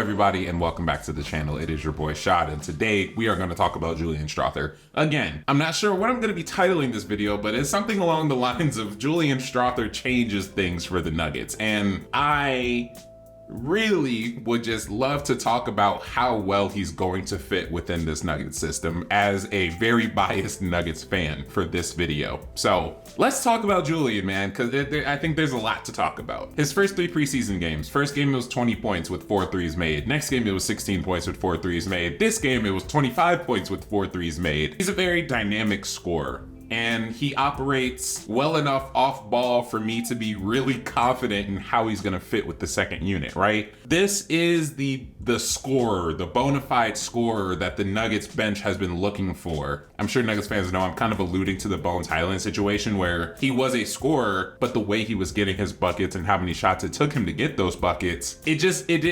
everybody, and welcome back to the channel. It is your boy Shad, and today we are going to talk about Julian Strawther. Again, I'm not sure what I'm going to be titling this video, but it's something along the lines of Julian Strawther changes things for the Nuggets. And I really would just love to talk about how well he's going to fit within this Nuggets system as a very biased Nuggets fan for this video. So let's talk about Julian, man, because I think there's a lot to talk about. His first 3 preseason games. First game it was 20 points with 4 threes made. Next game it was 16 points with 4 threes made. This game it was 25 points with 4 threes made. He's a very dynamic scorer, and he operates well enough off ball for me to be really confident in how he's gonna fit with the second unit, right? This is the scorer, the bona fide scorer that the Nuggets bench has been looking for. I'm sure Nuggets fans know I'm kind of alluding to the Bones Highland situation where he was a scorer, but the way he was getting his buckets and how many shots it took him to get those buckets, it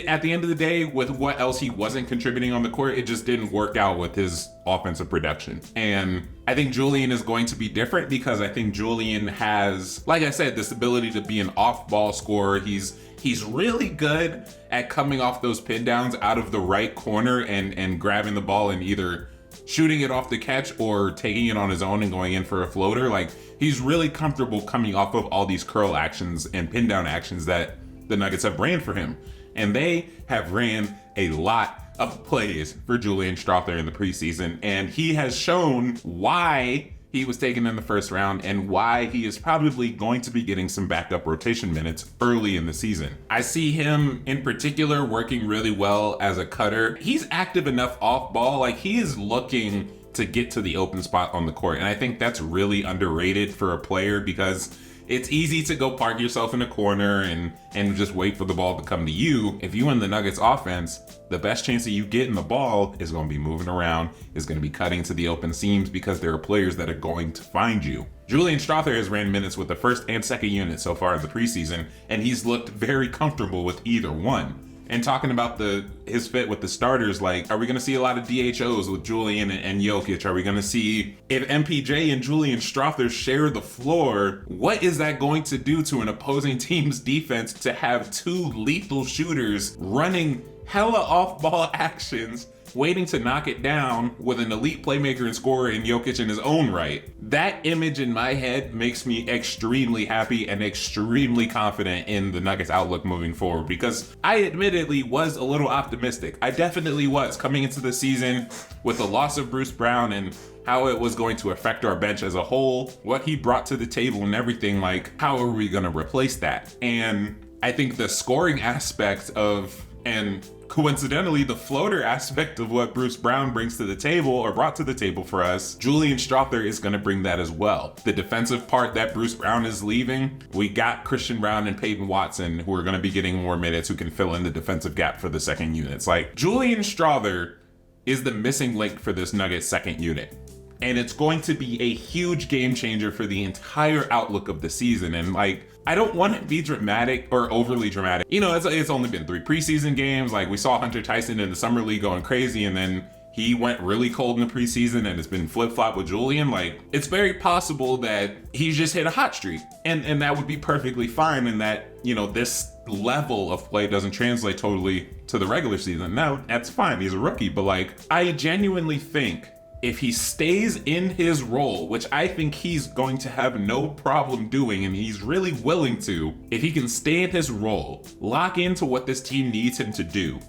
at the end of the day, with what else he wasn't contributing on the court, it just didn't work out with his offensive production. And I think Julian is going to be different because I think Julian has, like I said, this ability to be an off-ball scorer. He's really good at coming off those pin downs out of the right corner and grabbing the ball and either shooting it off the catch or taking it on his own and going in for a floater. Like, he's really comfortable coming off of all these curl actions and pin down actions that the Nuggets have ran for him. And they have ran a lot of plays for Julian Strawther in the preseason, and he has shown why he was taken in the first round and why he is probably going to be getting some backup rotation minutes early in the season. I see him in particular working really well as a cutter. He's active enough off ball, like he is looking to get to the open spot on the court, and I think that's really underrated for a player because it's easy to go park yourself in a corner and just wait for the ball to come to you. If you in the Nuggets offense, the best chance that you get in the ball is going to be moving around, is going to be cutting to the open seams because there are players that are going to find you. Julian Strawther has ran minutes with the first and second unit so far in the preseason, and he's looked very comfortable with either one. And talking about his fit with the starters, like, are we going to see a lot of DHOs with Julian and Jokic? Are we going to see, if MPJ and Julian Strawther share the floor, what is that going to do to an opposing team's defense to have 2 lethal shooters running hella off-ball actions, waiting to knock it down with an elite playmaker and scorer in Jokic in his own right? That image in my head makes me extremely happy and extremely confident in the Nuggets outlook moving forward, because I admittedly was a little optimistic. I definitely was coming into the season with the loss of Bruce Brown and how it was going to affect our bench as a whole, what he brought to the table and everything. Like, how are we going to replace that? And I think the scoring aspect of, and coincidentally, the floater aspect of what Bruce Brown brings to the table, or brought to the table for us, Julian Strawther is going to bring that as well. The defensive part that Bruce Brown is leaving, we got Christian Brown and Peyton Watson, who are going to be getting more minutes, who can fill in the defensive gap for the second units. Like, Julian Strawther is the missing link for this Nuggets second unit. And it's going to be a huge game changer for the entire outlook of the season. And like, I don't want to be dramatic or overly dramatic. You know, it's only been 3 preseason games. Like, we saw Hunter Tyson in the summer league going crazy, and then he went really cold in the preseason, and it's been flip-flop with Julian. Like, it's very possible that he's just hit a hot streak, and that would be perfectly fine, and that, you know, this level of play doesn't translate totally to the regular season. No, that's fine. He's a rookie, but like, I genuinely think if he stays in his role, which I think he's going to have no problem doing, and he's really willing to, if he can stay in his role, lock into what this team needs him to do,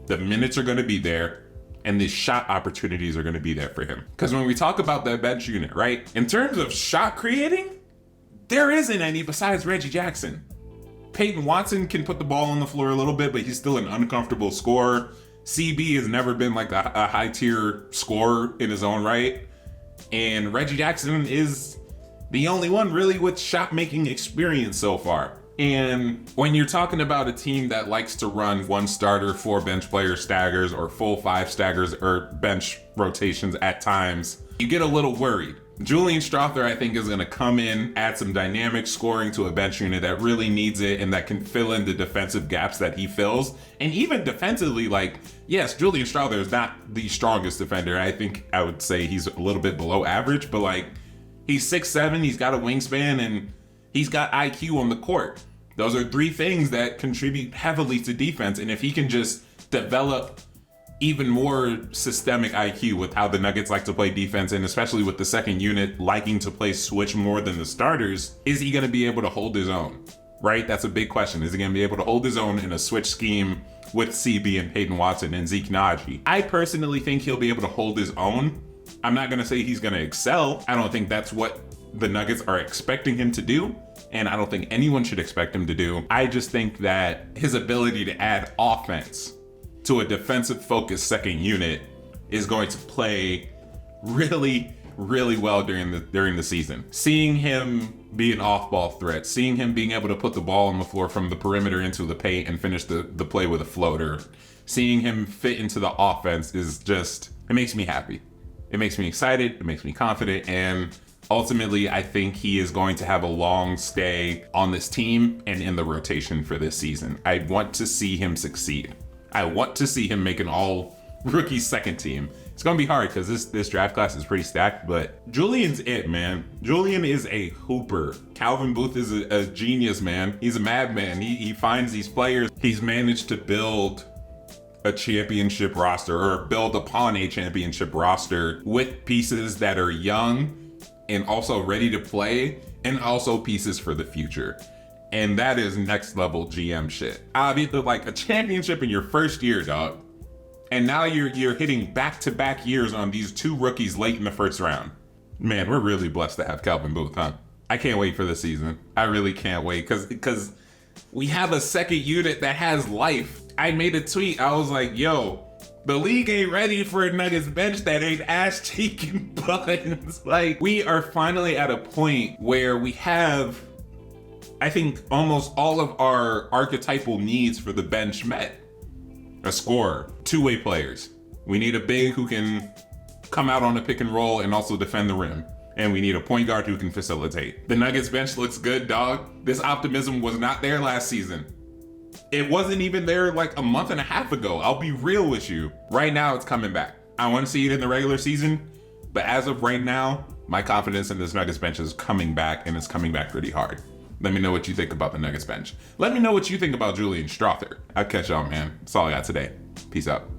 the minutes are going to be there, and the shot opportunities are going to be there for him. Because when we talk about that bench unit, right, in terms of shot creating, there isn't any besides Reggie Jackson. Peyton Watson can put the ball on the floor a little bit, but he's still an uncomfortable scorer. CB has never been like a high tier scorer in his own right. And Reggie Jackson is the only one really with shot making experience so far. And when you're talking about a team that likes to run 1 starter, 4 bench player staggers, or full 5 staggers or bench rotations at times, you get a little worried. Julian Strawther, I think, is going to come in, add some dynamic scoring to a bench unit that really needs it and that can fill in the defensive gaps that he fills. And even defensively, like, yes, Julian Strawther is not the strongest defender. I think I would say he's a little bit below average, but like, he's 6'7", he's got a wingspan, and he's got IQ on the court. Those are 3 things that contribute heavily to defense. And if he can just develop even more systemic IQ with how the Nuggets like to play defense, and especially with the second unit liking to play switch more than the starters, is he going to be able to hold his own? Right? That's a big question. Is he going to be able to hold his own in a switch scheme with CB and Peyton Watson and Zeke Naji? I personally think he'll be able to hold his own. I'm not going to say he's going to excel. I don't think that's what the Nuggets are expecting him to do, and I don't think anyone should expect him to do. I just think that his ability to add offense to a defensive focused second unit is going to play really, really well during the season. Seeing him be an off-ball threat, seeing him being able to put the ball on the floor from the perimeter into the paint and finish the play with a floater, seeing him fit into the offense is just, it makes me happy. It makes me excited, it makes me confident, and ultimately I think he is going to have a long stay on this team and in the rotation for this season. I want to see him succeed. I want to see him make an all-rookie second team. It's going to be hard because this draft class is pretty stacked, but Julian's it, man. Julian is a hooper. Calvin Booth is a genius, man. He's a madman. He finds these players. He's managed to build a championship roster, or build upon a championship roster with pieces that are young and also ready to play, and also pieces for the future. And that is next level GM shit. Obviously, like a championship in your first year, dog. And now you're hitting back-to-back years on these two rookies late in the first round. Man, we're really blessed to have Calvin Booth, huh? I can't wait for the season. I really can't wait, because we have a second unit that has life. I made a tweet. I was like, yo, the league ain't ready for a Nuggets bench that ain't ass-cheeking buttons. Like, we are finally at a point where we have, I think, almost all of our archetypal needs for the bench met. A scorer, two-way players. We need a big who can come out on a pick and roll and also defend the rim. And we need a point guard who can facilitate. The Nuggets bench looks good, dog. This optimism was not there last season. It wasn't even there like a month and a half ago. I'll be real with you. Right now, it's coming back. I want to see it in the regular season, but as of right now, my confidence in this Nuggets bench is coming back, and it's coming back pretty hard. Let me know what you think about the Nuggets bench. Let me know what you think about Julian Strawther. I'll catch y'all, man. That's all I got today. Peace out.